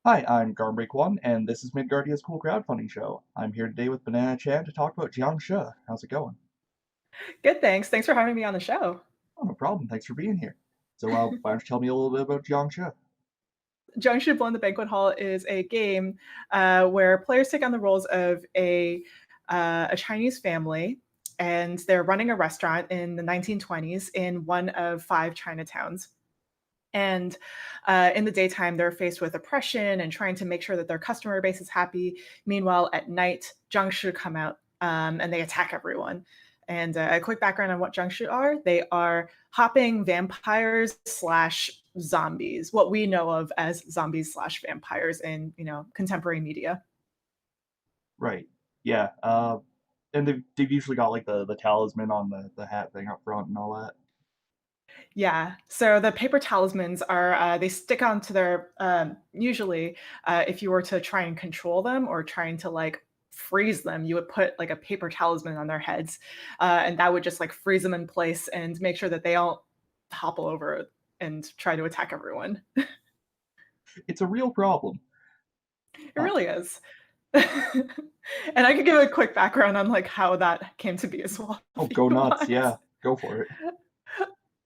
Hi, I'm Garmbreak1, and this is Midgardia's cool crowdfunding show. I'm here today with Banana Chan to talk about Jiangshi. How's it going? Good, thanks. Thanks for having me on the show. Oh, no problem. Thanks for being here. So, why don't you tell me a little bit about Jiangshi? Jiangshi Blown the Banquet Hall is a game where players take on the roles of a Chinese family, and they're running a restaurant in the 1920s in one of five Chinatowns. And in the daytime, they're faced with oppression and trying to make sure that their customer base is happy. Meanwhile, at night, Jiangshi come out and they attack everyone. And a quick background on what Jiangshi are: they are hopping vampires slash zombies, what we know of as zombies slash vampires in contemporary media. Right. Yeah. And they've usually got like the talisman on the hat thing up front and all that. Yeah. So the paper talismans are they stick onto their usually if you were to try and control them or trying to like freeze them, you would put like a paper talisman on their heads, and that would just like freeze them in place and make sure that they don't topple over and try to attack everyone. It's a real problem. It Uh, really is. And I could give a quick background on like how that came to be as well, oh, if go you nuts. want. Yeah, go for it.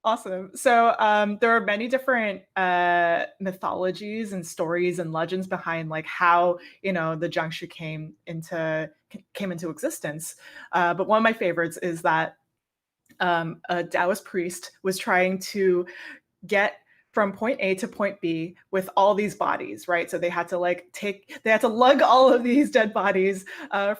Awesome. So there are many different mythologies and stories and legends behind like how the Jiangshi came into existence. But one of my favorites is that a Taoist priest was trying to get from point A to point B with all these bodies, right? So they had to lug all of these dead bodies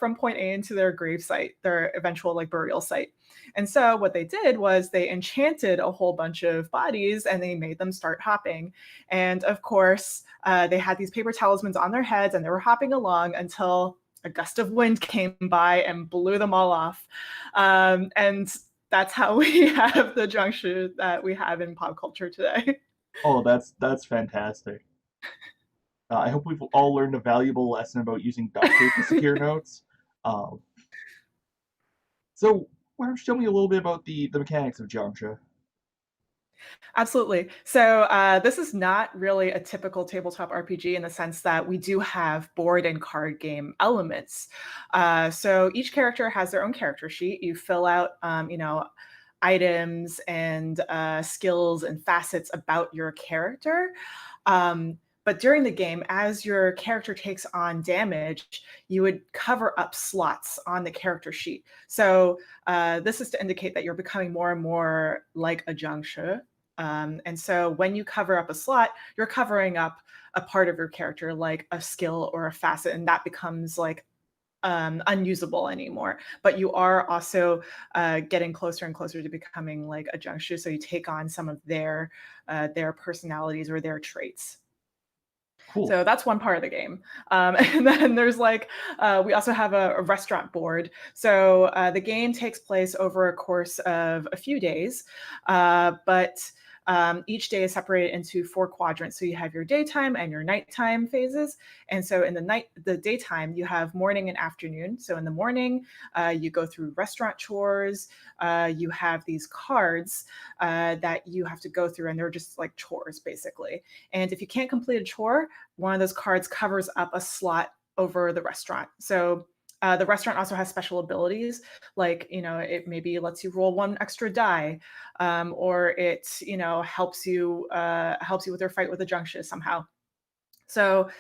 from point A into their grave site, their eventual like burial site. And so what they did was they enchanted a whole bunch of bodies and they made them start hopping. And of course, they had these paper talismans on their heads and they were hopping along until a gust of wind came by and blew them all off. And that's how we have the junction that we have in pop culture today. Oh, that's fantastic. I hope we've all learned a valuable lesson about using duct tape to secure notes. Um, so, why don't you tell me a little bit about the mechanics of Jiangshi? Absolutely. So this is not really a typical tabletop RPG in the sense that we do have board and card game elements. So each character has their own character sheet. You fill out, items and skills and facets about your character. But during the game, as your character takes on damage, you would cover up slots on the character sheet. So this is to indicate that you're becoming more and more like a Jiangshi. And so when you cover up a slot, you're covering up a part of your character, like a skill or a facet, and that becomes like unusable anymore. But you are also getting closer and closer to becoming like a Jiangshi. So you take on some of their personalities or their traits. Cool. So that's one part of the game. And then there's like, we also have a restaurant board. So the game takes place over a course of a few days, but each day is separated into four quadrants. So you have your daytime and your nighttime phases. And so in the daytime, you have morning and afternoon. So in the morning, you go through restaurant chores. You have these cards that you have to go through, and they're just like chores basically. And if you can't complete a chore, one of those cards covers up a slot over the restaurant. So the restaurant also has special abilities, like it maybe lets you roll one extra die, or it helps you with your fight with the junction somehow. So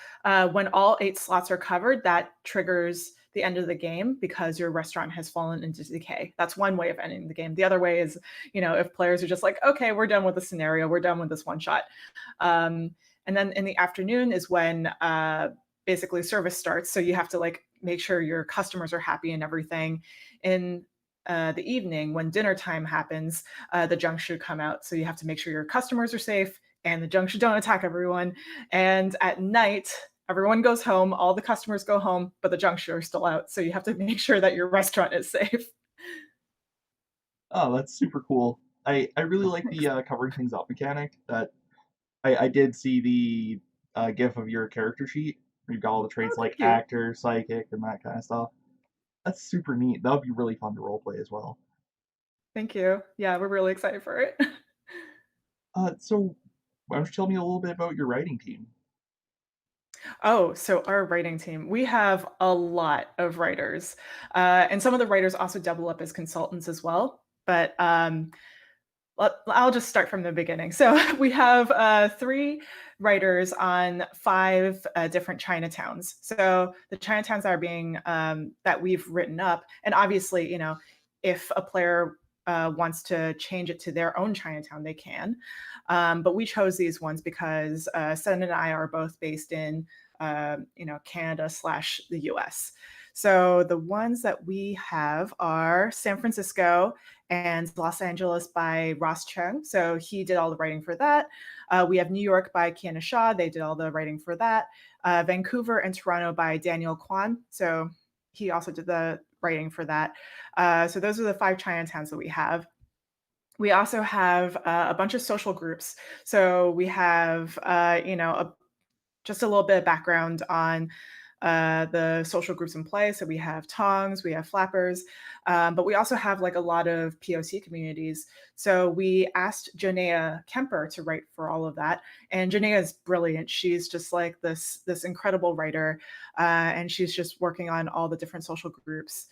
when all eight slots are covered, that triggers the end of the game because your restaurant has fallen into decay. That's one way of ending the game. The other way is, if players are just like, okay, we're done with the scenario, we're done with this one shot. And then in the afternoon is when basically service starts. So you have to like make sure your customers are happy and everything. In the evening, when dinner time happens, the junk should come out. So you have to make sure your customers are safe and the junk should don't attack everyone. And at night, everyone goes home, all the customers go home, but the junk should are still out. So you have to make sure that your restaurant is safe. Oh, that's super cool. I really like the Thanks. covering things up mechanic. That I did see the GIF of your character sheet. Where you've got all the Oh, traits like thank you. actor, psychic, and that kind of stuff. That's super neat. That would be really fun to roleplay as well. Thank you. Yeah, we're really excited for it. So why don't you tell me a little bit about your writing team? Oh, so our writing team, we have a lot of writers. And some of the writers also double up as consultants as well. But I'll just start from the beginning. So we have three writers on five different Chinatowns. So the Chinatowns are being that we've written up, and obviously, if a player wants to change it to their own Chinatown, they can. But we chose these ones because Sen and I are both based in, Canada / the U.S. So the ones that we have are San Francisco and Los Angeles by Ross Chung. So he did all the writing for that. We have New York by Kiana Shaw. They did all the writing for that. Vancouver and Toronto by Daniel Kwan. So he also did the writing for that. So those are the five Chinatowns that we have. We also have a bunch of social groups. So we have, just a little bit of background on the social groups in play. So we have Tongs, we have Flappers, but we also have like a lot of POC communities. So we asked Janaea Kemper to write for all of that, and Janaea is brilliant. She's just like this incredible writer, and she's just working on all the different social groups.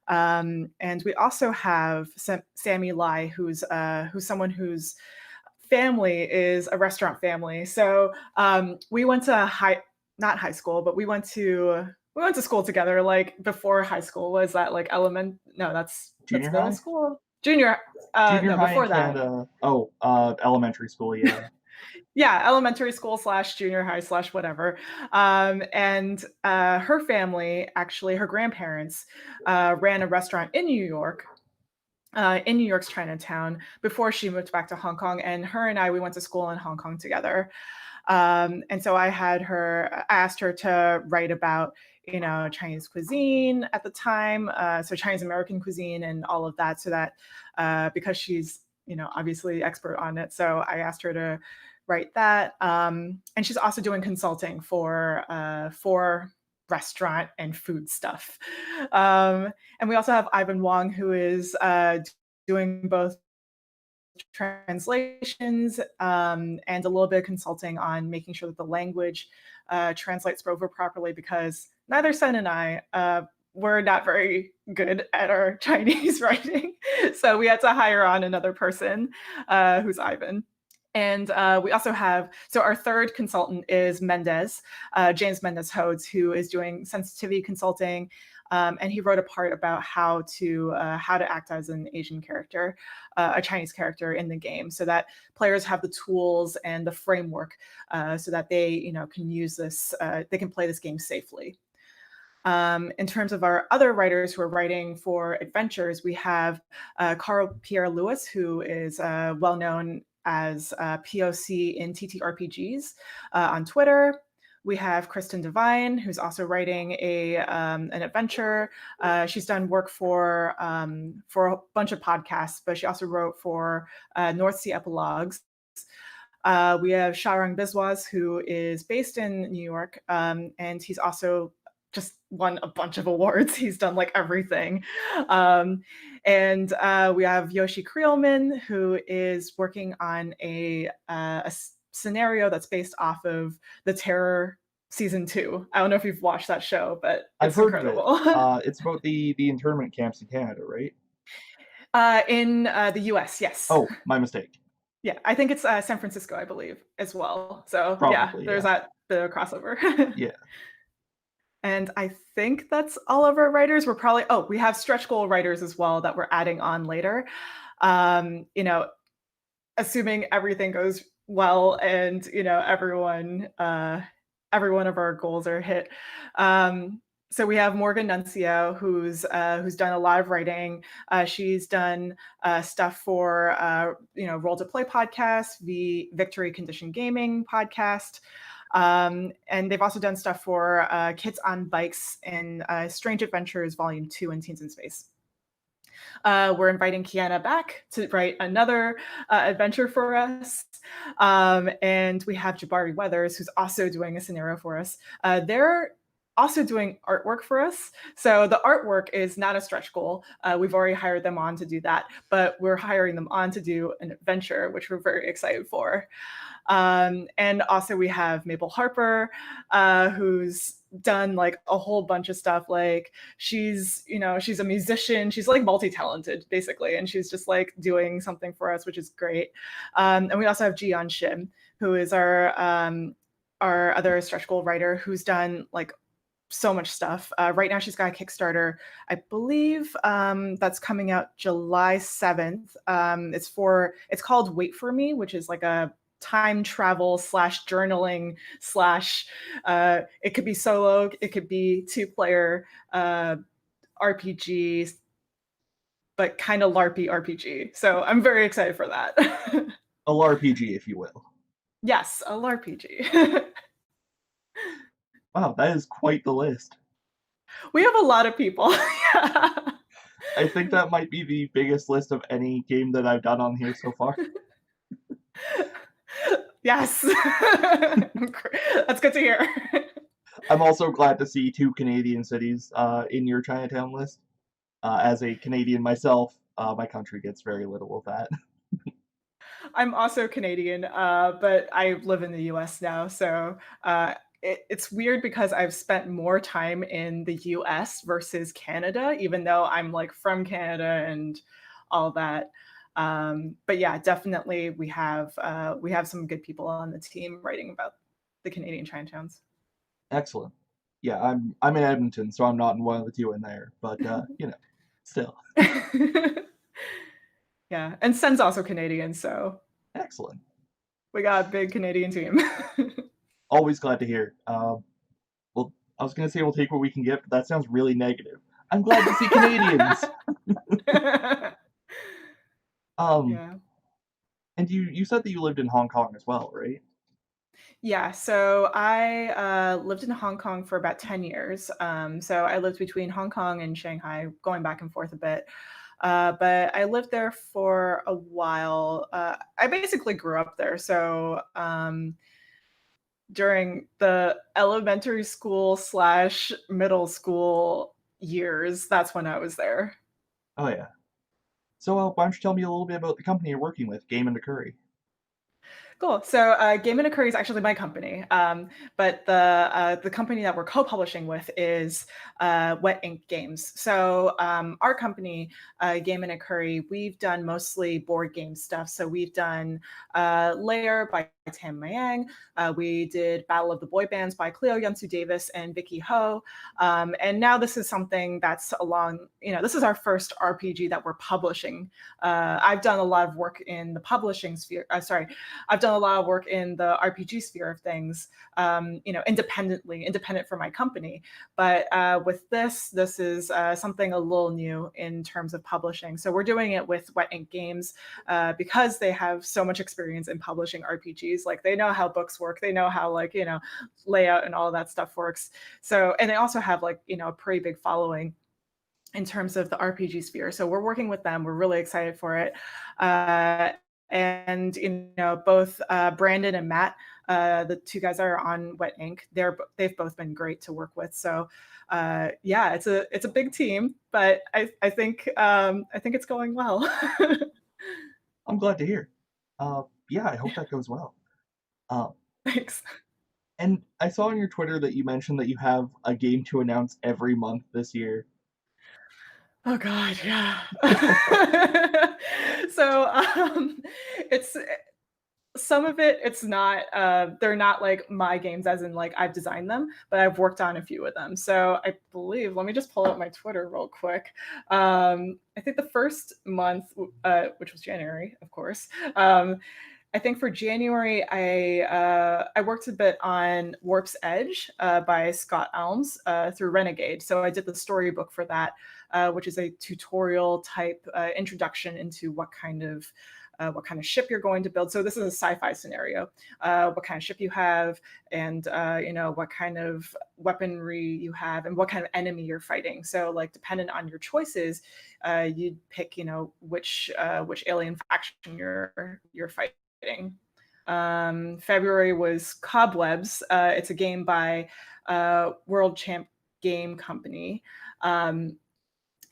And we also have Sammy Lai, who's someone whose family is a restaurant family. So we went to not high school, but we went to school together. Like before high school, was that like No, that's Junior middle high? school. Junior. Junior No, high in before that. Canada. Oh, elementary school, yeah. Yeah, elementary school / junior high / whatever. And her family, actually, her grandparents ran a restaurant in New York's Chinatown before she moved back to Hong Kong. And her and we went to school in Hong Kong together. And so I asked her to write about, Chinese cuisine at the time, so Chinese American cuisine and all of that, so that because she's, obviously expert on it. So I asked her to write that. And she's also doing consulting for restaurant and food stuff. And we also have Ivan Wong, who is doing both translations and a little bit of consulting on making sure that the language translates over properly, because neither Sen and I were not very good at our Chinese writing. So we had to hire on another person, who's Ivan. And we also have, so our third consultant is Mendez, James Mendez Hodes, who is doing sensitivity consulting. And he wrote a part about how to act as an Asian character, a Chinese character in the game, so that players have the tools and the framework, so that they can use this, they can play this game safely. In terms of our other writers who are writing for adventures, we have Carl Pierre Lewis, who is well known as POC in TTRPGs on Twitter. We have Kristen Devine, who's also writing an adventure. She's done work for a bunch of podcasts, but she also wrote for North Sea Epilogues. We have Sharang Biswas, who is based in New York, and he's also just won a bunch of awards. He's done like everything. And we have Yoshi Creelman, who is working on a scenario that's based off of The Terror season 2. I don't know if you've watched that show, but I've it's heard of incredible. it. It's about the internment camps in Canada, right? In the US, yes. Oh, my mistake. Yeah, I think it's San Francisco, I believe, as well. So yeah, Probably, there's yeah. that bit of crossover. Yeah. And I think that's all of our writers. We have stretch goal writers as well that we're adding on later. You know, assuming everything goes well and, every one of our goals are hit. So we have Morgan Nuncio, who's done a lot of writing. She's done stuff for Roll to Play podcast, the Victory Condition Gaming podcast, and they've also done stuff for Kids on Bikes and Strange Adventures Volume 2 and Teens in Space. We're inviting Kiana back to write another adventure for us. And we have Jabari Weathers, who's also doing a scenario for us. They're also doing artwork for us. So the artwork is not a stretch goal. We've already hired them on to do that, but we're hiring them on to do an adventure, which we're very excited for. And also we have Maple Harper, who's done like a whole bunch of stuff. Like she's a musician. She's like multi-talented basically, and she's just like doing something for us, which is great. And we also have Jiangshi, who is our other stretch goal writer, who's done like so much stuff. Right now, she's got a Kickstarter, I believe, that's coming out July 7th. It's called Wait for Me, which is like a time travel slash journaling slash. It could be solo, it could be two-player RPG, but kind of LARPy RPG. So I'm very excited for that. A LARPG, if you will. Yes, a LARPG. Wow, that is quite the list. We have a lot of people. Yeah. I think that might be the biggest list of any game that I've done on here so far. Yes. That's good to hear. I'm also glad to see 2 Canadian cities in your Chinatown list. As a Canadian myself, my country gets very little of that. I'm also Canadian, but I live in the US now. So it's weird because I've spent more time in the US versus Canada, even though I'm like from Canada and all that. But yeah, definitely we have some good people on the team writing about the Canadian Chinatowns. Excellent. Yeah, I'm in Edmonton, so I'm not in one of the 2 in there, but still. Yeah, and Sen's also Canadian, so Excellent. we got a big Canadian team. Always glad to hear. Well, I was gonna say we'll take what we can get, but that sounds really negative. I'm glad to see Canadians. Um, Yeah. and you said that you lived in Hong Kong as well, right? Yeah, so I lived in Hong Kong for about 10 years. So I lived between Hong Kong and Shanghai, going back and forth a bit. But I lived there for a while. I basically grew up there. So during the elementary school slash middle school years, that's when I was there. Oh yeah. So why don't you tell me a little bit about the company you're working with, Game and the Curry? Cool. So, Game and Curry is actually my company, but the company that we're co-publishing with is Wet Ink Games. So, our company, Game and Curry, we've done mostly board game stuff. So, we've done Layer by Tam Mayang. We did Battle of the Boy Bands by Cleo Yunsu Davis and Vicky Ho. And now this is something that's this is our first RPG that we're publishing. I've done a lot of work in the publishing sphere. I've done a lot of work in the RPG sphere of things, independent for my company. But with this is something a little new in terms of publishing. So we're doing it with Wet Ink Games because they have so much experience in publishing RPGs. Like they know how books work, they know how layout and all that stuff works. So, and they also have a pretty big following in terms of the RPG sphere. So we're working with them. We're really excited for it. And both Brandon and Matt, the 2 guys that are on Wet Ink, they've both been great to work with. So yeah, it's a big team, but I think it's going well. I'm glad to hear. Yeah, I hope that goes well. Thanks. And I saw on your Twitter that you mentioned that you have a game to announce every month this year. Oh God, yeah. So it's some of it, it's not they're not like my games as in like I've designed them, but I've worked on a few of them. So I believe, let me just pull up my Twitter real quick. I think the first month, which was January, of course. I think for January, I worked a bit on Warp's Edge by Scott Elms through Renegade. So I did the storybook for that, which is a tutorial type introduction into what kind of ship you're going to build. So this is a sci-fi scenario. What kind of ship you have, and what kind of weaponry you have, and what kind of enemy you're fighting. So like dependent on your choices, you'd pick which alien faction you're fighting. February was Cobwebs. It's a game by World Champ Game Company.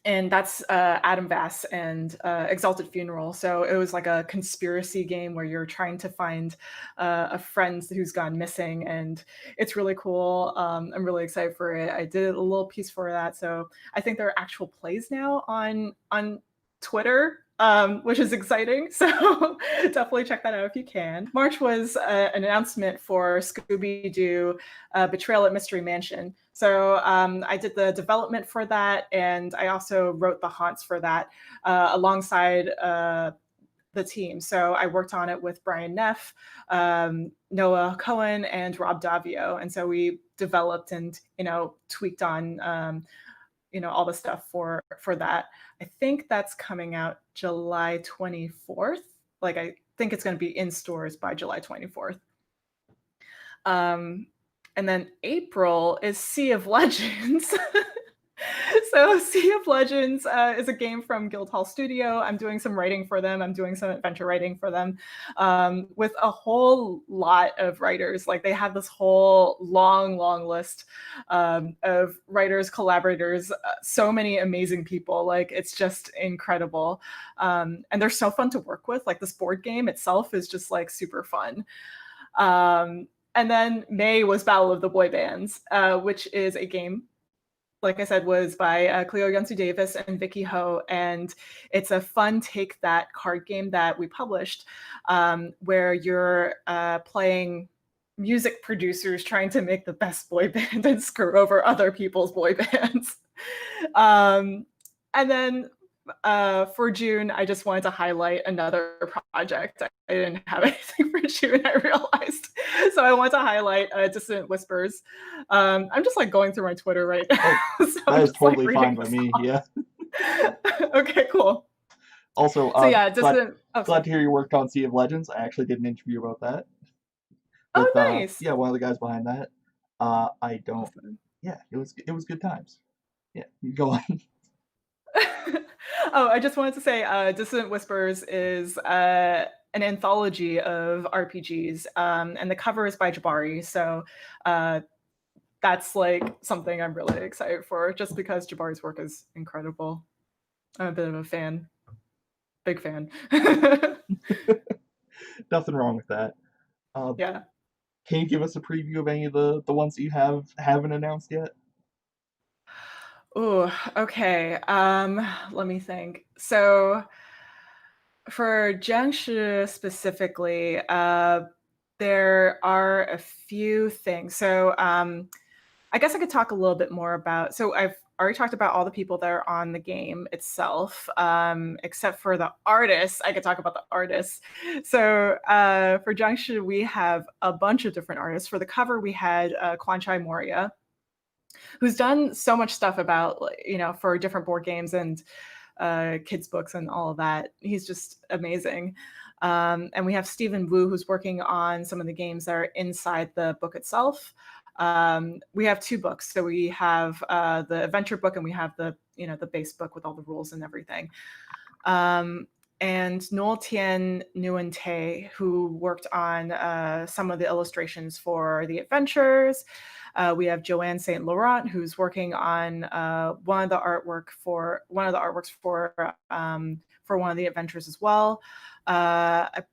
and that's Adam Bass and Exalted Funeral. So it was like a conspiracy game where you're trying to find a friend who's gone missing, and it's really cool. I'm really excited for it. I did a little piece for that, so I think there are actual plays now on Twitter, which is exciting. So definitely check that out if you can. March was an announcement for Scooby Doo Betrayal at Mystery Mansion. So I did the development for that, and I also wrote the haunts for that alongside the team. So I worked on it with Brian Neff, Noah Cohen, and Rob Davio, and so we developed and tweaked on all the stuff for that. I think that's coming out July 24th. Like I think it's going to be in stores by July 24th. And then April is Sea of Legends. So Sea of Legends is a game from Guildhall Studio. I'm doing some writing for them. I'm doing some adventure writing for them with a whole lot of writers. Like they have this whole long list of writers, collaborators, so many amazing people. Like it's just incredible. And they're so fun to work with. Like this board game itself is just like super fun. And then May was Battle of the Boy Bands, which is a game, like I said, was by Cleo Yunsu Davis and Vicky Ho. And it's a fun take that card game that we published where you're playing music producers trying to make the best boy band and screw over other people's boy bands. And then for June, I just wanted to highlight another project. I didn't have anything for June, I realized. So I want to highlight Dissonant Whispers. I'm just like going through my Twitter right now. So that is totally fine by me, yeah. Okay, cool. Also, so yeah, glad to hear you worked on Sea of Legends. I actually did an interview about that. With, nice. Yeah, one of the guys behind that. I don't. Awesome. Yeah, it was good times. Yeah, go on. Oh, I just wanted to say, Dissonant Whispers is an anthology of RPGs, and the cover is by Jabari. So that's like something I'm really excited for, just because Jabari's work is incredible. I'm a bit of a fan, big fan. Nothing wrong with that. Yeah. Can you give us a preview of any of the ones that you haven't announced yet? Oh, okay. Let me think. So for Jiangshi specifically, there are a few things. So I guess I could talk a little bit more about. So I've already talked about all the people that are on the game itself, except for the artists. I could talk about the artists. So for Jiangshi, we have a bunch of different artists. For the cover, we had Kwanchai Moria, who's done so much stuff about, for different board games and kids' books and all of that. He's just amazing. And we have Stephen Wu, who's working on some of the games that are inside the book itself. We have two books. So we have the adventure book, and we have the base book with all the rules and everything. And Noel Tien Nguyen Tay, who worked on some of the illustrations for the adventures. We have Joanne St. Laurent, who's working on one of the artworks for one of the adventures as well.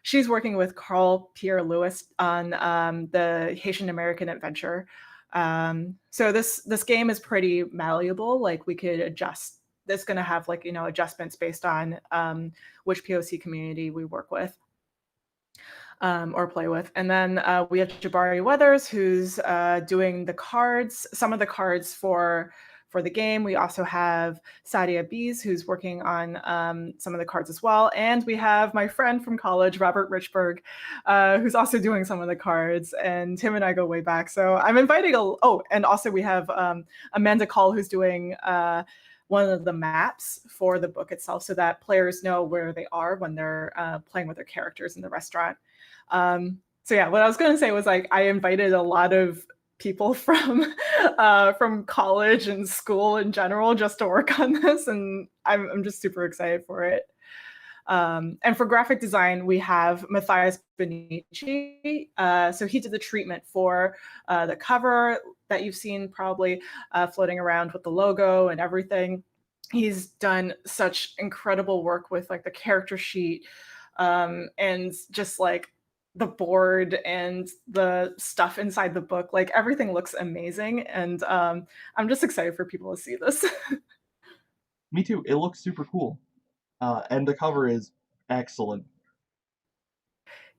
She's working with Carl Pierre Lewis on the Haitian American adventure. So this game is pretty malleable. Like we could adjust. It's going to have adjustments based on which POC community we work with. Or play with. And then we have Jabari Weathers, who's doing the cards, some of the cards for the game. We also have Sadia Bees, who's working on some of the cards as well. And we have my friend from college, Robert Richburg, who's also doing some of the cards. And him and I go way back. So I'm inviting and also we have Amanda Call, who's doing one of the maps for the book itself, so that players know where they are when they're playing with their characters in the restaurant. So yeah, what I was going to say was I invited a lot of people from college and school in general just to work on this, and I'm just super excited for it. And for graphic design, we have Matthias Benici. So he did the treatment for the cover that you've seen probably floating around with the logo and everything. He's done such incredible work with like the character sheet, and just like the board and the stuff inside the book. Like everything looks amazing, and I'm just excited for people to see this. Me too. It looks super cool. And the cover is excellent.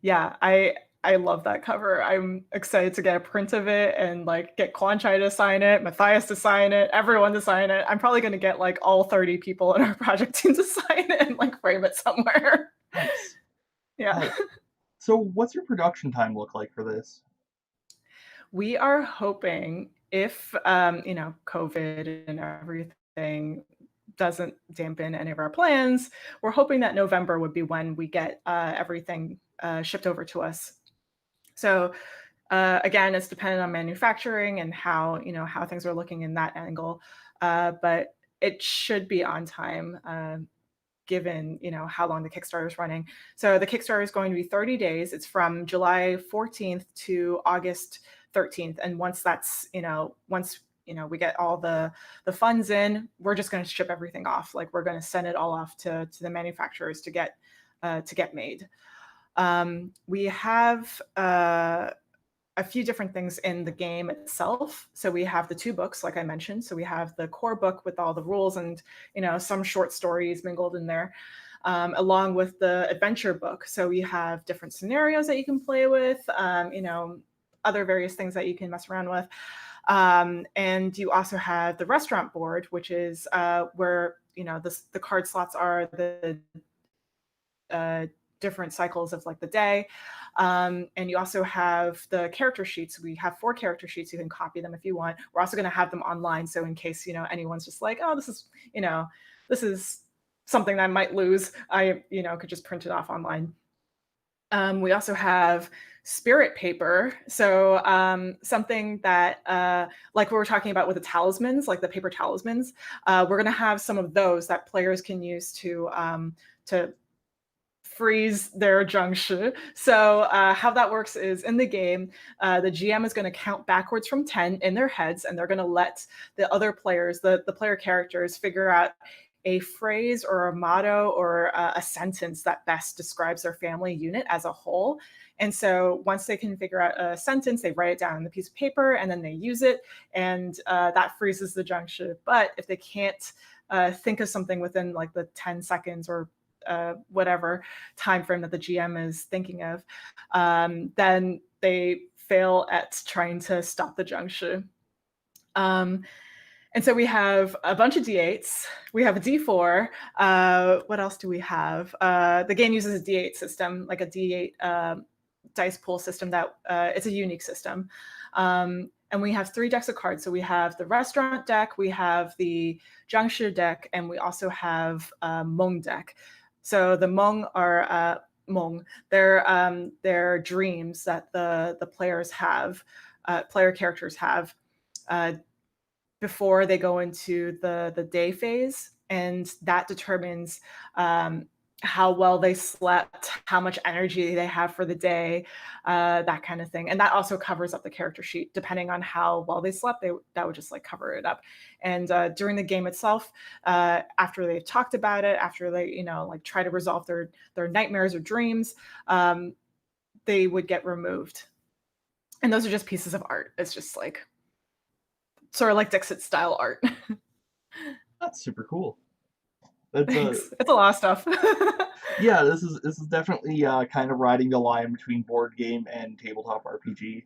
Yeah, I love that cover. I'm excited to get a print of it and like get Kwanchai to sign it, Matthias to sign it, everyone to sign it. I'm probably gonna get like all 30 people in our project team to sign it and like frame it somewhere. Nice. Yeah. Uh, so, what's your production time look like for this? We are hoping if COVID and everything doesn't dampen any of our plans, we're hoping that November would be when we get everything shipped over to us. So again, it's dependent on manufacturing and how things are looking in that angle, but it should be on time. Given how long the Kickstarter is running. So the Kickstarter is going to be 30 days. It's from July 14th to August 13th. And once we get all the funds in, we're just going to ship everything off. Like we're going to send it all off to the manufacturers to get made. We have a few different things in the game itself. So we have the two books, like I mentioned. So we have the core book with all the rules and some short stories mingled in there, along with the adventure book. So we have different scenarios that you can play with, other various things that you can mess around with. And you also have the restaurant board, which is where the card slots are the different cycles of like the day. And you also have the character sheets. We have 4 character sheets. You can copy them if you want. We're also going to have them online. So in case, anyone's just like, oh, this is something that I might lose, I, could just print it off online. We also have spirit paper. So something that, like we were talking about with the talismans, like the paper talismans, we're going to have some of those that players can use to freeze their Jiangshi. So how that works is in the game, the GM is going to count backwards from 10 in their heads, and they're going to let the other players, the player characters, figure out a phrase or a motto or a sentence that best describes their family unit as a whole. And so once they can figure out a sentence, they write it down on the piece of paper and then they use it, and that freezes the Jiangshi. But if they can't think of something within like the 10 seconds or whatever time frame that the GM is thinking of, then they fail at trying to stop the Jiangshi. And so we have a bunch of D8s. We have a D4. What else do we have? The game uses a D8 system, like a D8 dice pool system that it's a unique system. And we have 3 decks of cards. So we have the restaurant deck, we have the Jiangshi deck, and we also have Meng deck. So the Hmong are Hmong. They're dreams that the players have, player characters have before they go into the day phase, and that determines how well they slept, how much energy they have for the day, that kind of thing. And that also covers up the character sheet. Depending on how well they slept, that would just like cover it up. And during the game itself, after they've talked about it, after they like try to resolve their nightmares or dreams, they would get removed. And those are just pieces of art. It's just like sort of like Dixit style art. That's super cool. That's Thanks. It's a lot of stuff. yeah. This is definitely kind of riding the line between board game and tabletop RPG. And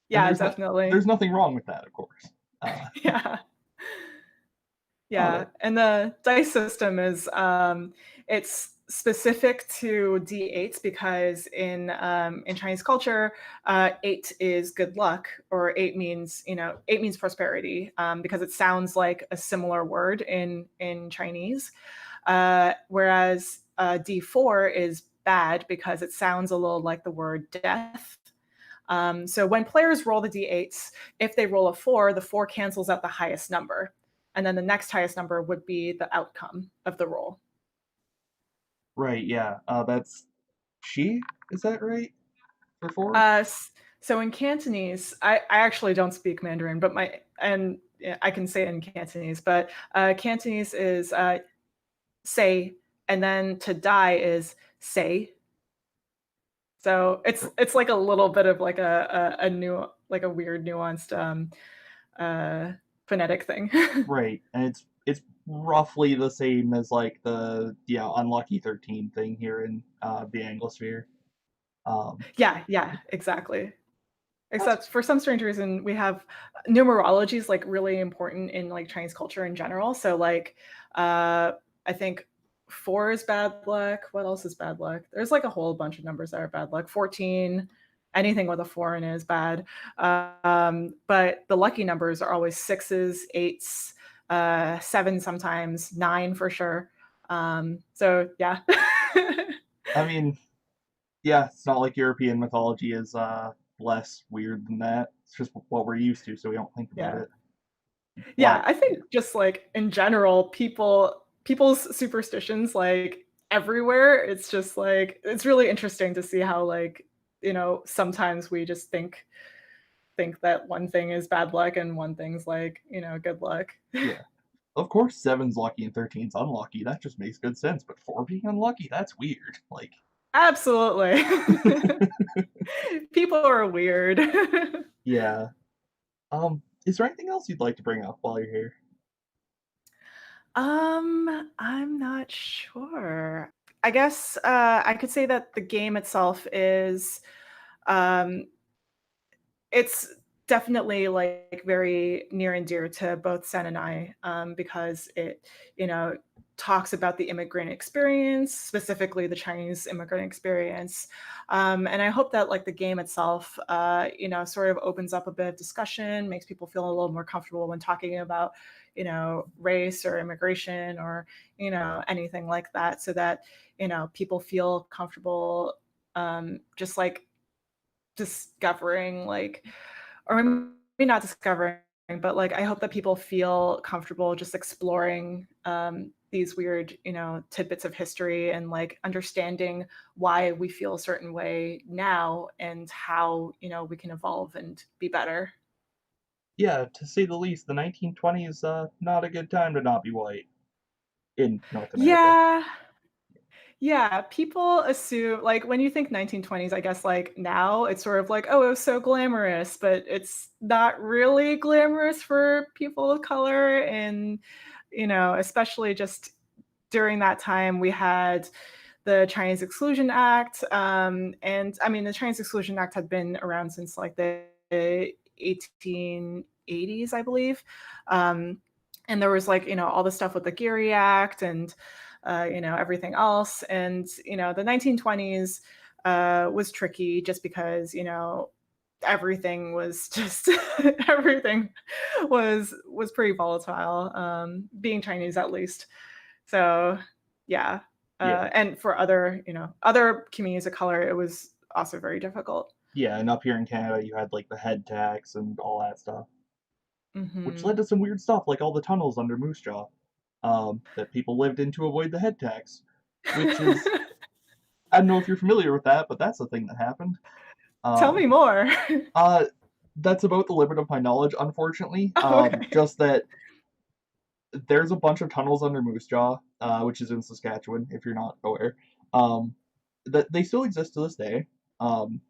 Yeah, definitely. there's nothing wrong with that, of course. Uh, Yeah. oh, Yeah, and the dice system is it's specific to D8s because in Chinese culture, 8 is good luck, or 8 means prosperity, because it sounds like a similar word in Chinese, whereas D4 is bad because it sounds a little like the word death. So when players roll the D8s, if they roll a 4, the 4 cancels out the highest number. And then the next highest number would be the outcome of the roll. right. Yeah. That's she. Is that right? For 4? Uh, So in Cantonese, I actually don't speak Mandarin, but my and yeah, I can say it in Cantonese, but Cantonese is say, and then to die is say. So it's like a little bit of like a new like a weird nuanced uh phonetic thing. Right, and it's roughly the same as like the unlucky 13 thing here in the Anglosphere. Um, Yeah, yeah, exactly. that's Except for some strange reason, we have numerology is, like, really important in, like, Chinese culture in general, so, like, I think 4 is bad luck. What else is bad luck? There's, like, a whole bunch of numbers that are bad luck. 14, anything with a 4 in it is bad. But the lucky numbers are always 6s, 8s, 7 sometimes, 9 for sure. So yeah. I mean, yeah, it's not like European mythology is less weird than that. It's just what we're used to, so we don't think about Yeah. it. Yeah, But I think just, like, in general, people's superstitions, like, everywhere, it's just, like it's really interesting to see how, like, sometimes we just think that one thing is bad luck and one thing's, like, good luck. yeah, of course, seven's lucky and 13's unlucky. That just makes good sense. But four being unlucky, that's weird. Like, Absolutely. People are weird. yeah. Is there anything else you'd like to bring up while you're here? I'm not sure. I guess, I could say that the game itself is, um it's definitely, like, very near and dear to both Sen and I, because it, you know, talks about the immigrant experience, specifically the Chinese immigrant experience. And I hope that, like, the game itself, sort of opens up a bit of discussion, makes people feel a little more comfortable when talking about, race or immigration or, anything like that, so that, people feel comfortable, just, like, discovering, like or maybe not discovering, but, like, I hope that people feel comfortable just exploring, these weird, tidbits of history and, like, understanding why we feel a certain way now and how, we can evolve and be better. Yeah, to say the least, the 1920s, not a good time to not be white in North America. Yeah. Yeah, people assume like, when you think 1920s, I guess, like, now it's sort of like, "Oh, it was so glamorous," but it's not really glamorous for people of color and, especially just during that time, we had the Chinese Exclusion Act, and, I mean, the Chinese Exclusion Act had been around since, like, the 1880s, I believe, and there was, like, all the stuff with the Geary Act and, everything else. And, the 1920s was tricky just because, everything was just everything was pretty volatile, being Chinese at least. So yeah, Yeah, and for other, other communities of color, it was also very difficult. yeah, and up here in Canada, you had like the head tax and all that stuff, which led Mhm. to some weird stuff, like all the tunnels under Moose Jaw that people lived in to avoid the head tax, which is I don't know if you're familiar with that, but that's the thing that happened. Tell Um, me more. uh, that's about the limit of my knowledge, unfortunately. Oh, okay. Just that there's a bunch of tunnels under Moose Jaw, which is in Saskatchewan, if you're not aware. Um, that they still exist to this day. Um,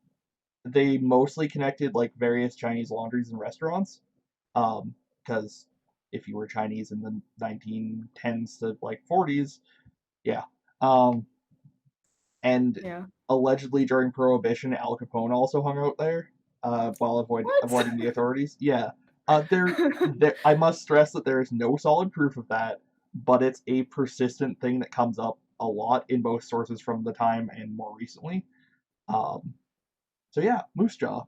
they mostly connected like various Chinese laundries and restaurants. Because if you were Chinese in the 1910s to like 40s, yeah. Um, and Yeah. allegedly during Prohibition, Al Capone also hung out there while What? avoiding the authorities. Yeah, there. I must stress that there is no solid proof of that, but it's a persistent thing that comes up a lot in both sources from the time and more recently. Um, so yeah, Moose Jaw,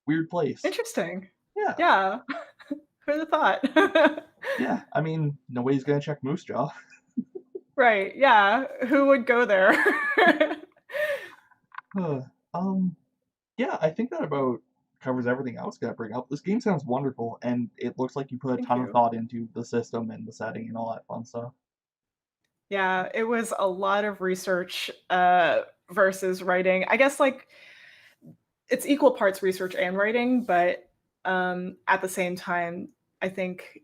weird place. Interesting. Yeah, Yeah. Who'd have thought? yeah. I mean, nobody's gonna check Moose Jaw. Right, yeah. Who would go there? Huh. um, Yeah, I think that about covers everything I was gonna bring up. This game sounds wonderful, and it looks like you put a Thank ton of you. thought into the system and the setting and all that fun stuff. Yeah, it was a lot of research, versus writing. I guess, like, it's equal parts research and writing, but at the same time, I think,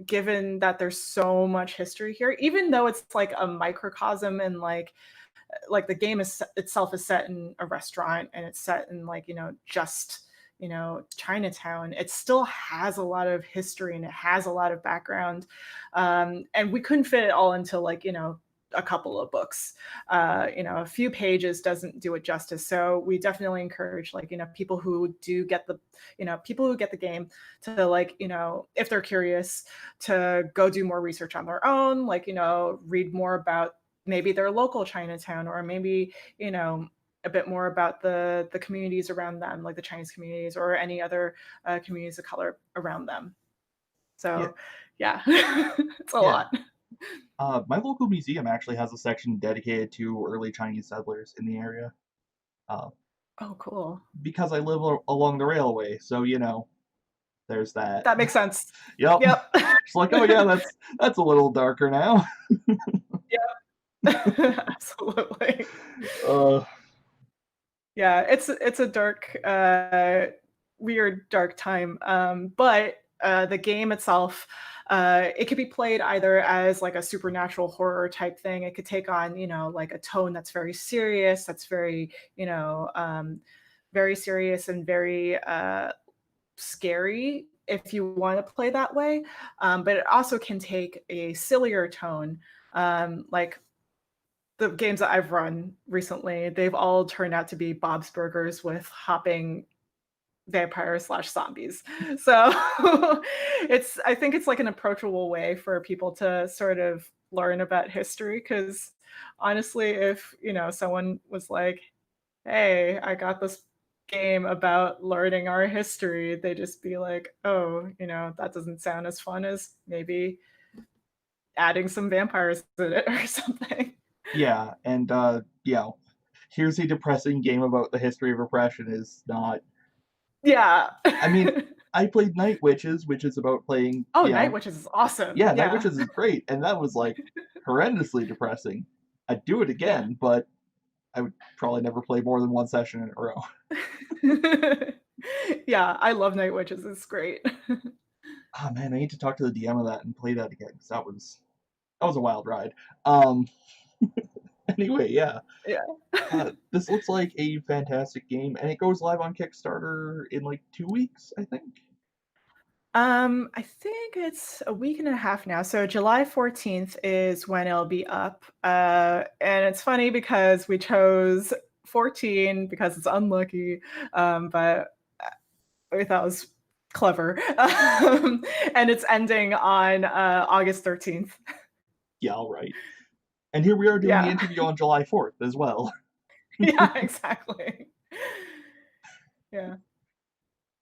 given that there's so much history here, even though it's like a microcosm and like the game itself is set in a restaurant and it's set in like just Chinatown, it still has a lot of history and it has a lot of background, and we couldn't fit it all into like a couple of books. A few pages doesn't do it justice, so we definitely encourage like people who do get the people who get the game to like if they're curious, to go do more research on their own, like read more about maybe their local Chinatown, or maybe a bit more about the communities around them, like the Chinese communities or any other communities of color around them. Yeah, So yeah, it's a yeah. lot. My local museum actually has a section dedicated to early Chinese settlers in the area. Uh, Oh, cool. because I live along the railway, so there's that. That makes sense. Yep. Yep. It's like, oh yeah, that's a little darker now. Absolutely. Uh, Yeah, it's a dark, weird, dark time. But the game itself, it could be played either as like a supernatural horror type thing. It could take on, like a tone that's very serious, that's very, very serious and very scary if you want to play that way. But it also can take a sillier tone. Like the games that I've run recently, they've all turned out to be Bob's Burgers with hopping vampires slash zombies. So I think it's like an approachable way for people to sort of learn about history. Because honestly, if someone was like, "Hey, I got this game about learning our history," they just be like, "Oh, that doesn't sound as fun as maybe adding some vampires in it or something." yeah, and here's a depressing game about the history of oppression is not. Yeah. I mean, I played Night Witches, which is about playing. Oh, Night Witches is awesome. Yeah, Night Yeah. Witches is great, and that was like horrendously depressing. I'd do it Yeah. again, but I would probably never play more than one session in a row. Yeah, I love Night Witches, it's great. Ah man, I need to talk to the DM of that and play that again because that was a wild ride. Um, anyway, yeah, Yeah. this looks like a fantastic game, and it goes live on Kickstarter in like 2 weeks, I think. I think it's a week and a half now. So July 14th is when it'll be up. And it's funny because we chose 14 because it's unlucky. But we thought it was clever. And it's ending on August 13th. Yeah, all right. And here we are doing the Yeah. interview on July 4th as well. Yeah, exactly. Yeah.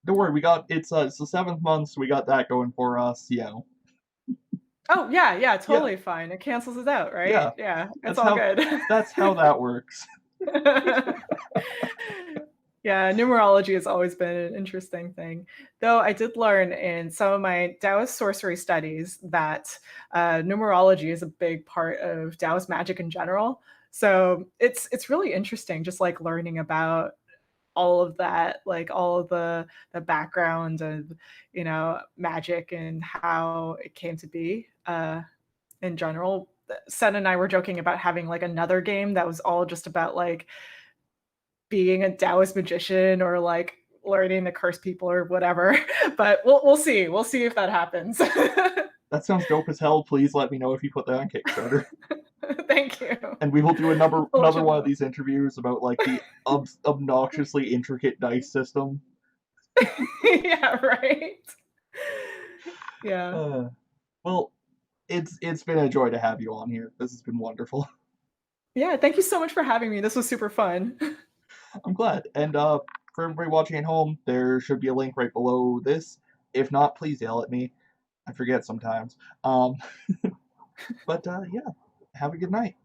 Don't worry, it's the 7th month, so we got that going for us. Oh, yeah, yeah, Yeah, totally fine. It cancels it out, yeah. right? Yeah, it's That's all how good. that's how that works. Yeah, numerology has always been an interesting thing. Though I did learn in some of my Taoist sorcery studies that numerology is a big part of Taoist magic in general. So it's really interesting, just like learning about all of that, like all of the background of magic and how it came to be in general. Sen and I were joking about having like another game that was all just about like being a Taoist magician or like learning to curse people or whatever. But we'll see. We'll see if that happens. That sounds dope as hell. Please let me know if you put that on Kickstarter. Thank you. And we will do another I'll let another you one of know. these interviews about like the obnoxiously intricate dice system. Yeah, right. Yeah. Uh, well, it's been a joy to have you on here. This has been wonderful. Yeah, thank you so much for having me. This was super fun. I'm glad. And for everybody watching at home, there should be a link right below this. If not, please yell at me. I forget sometimes. Um, but yeah, have a good night.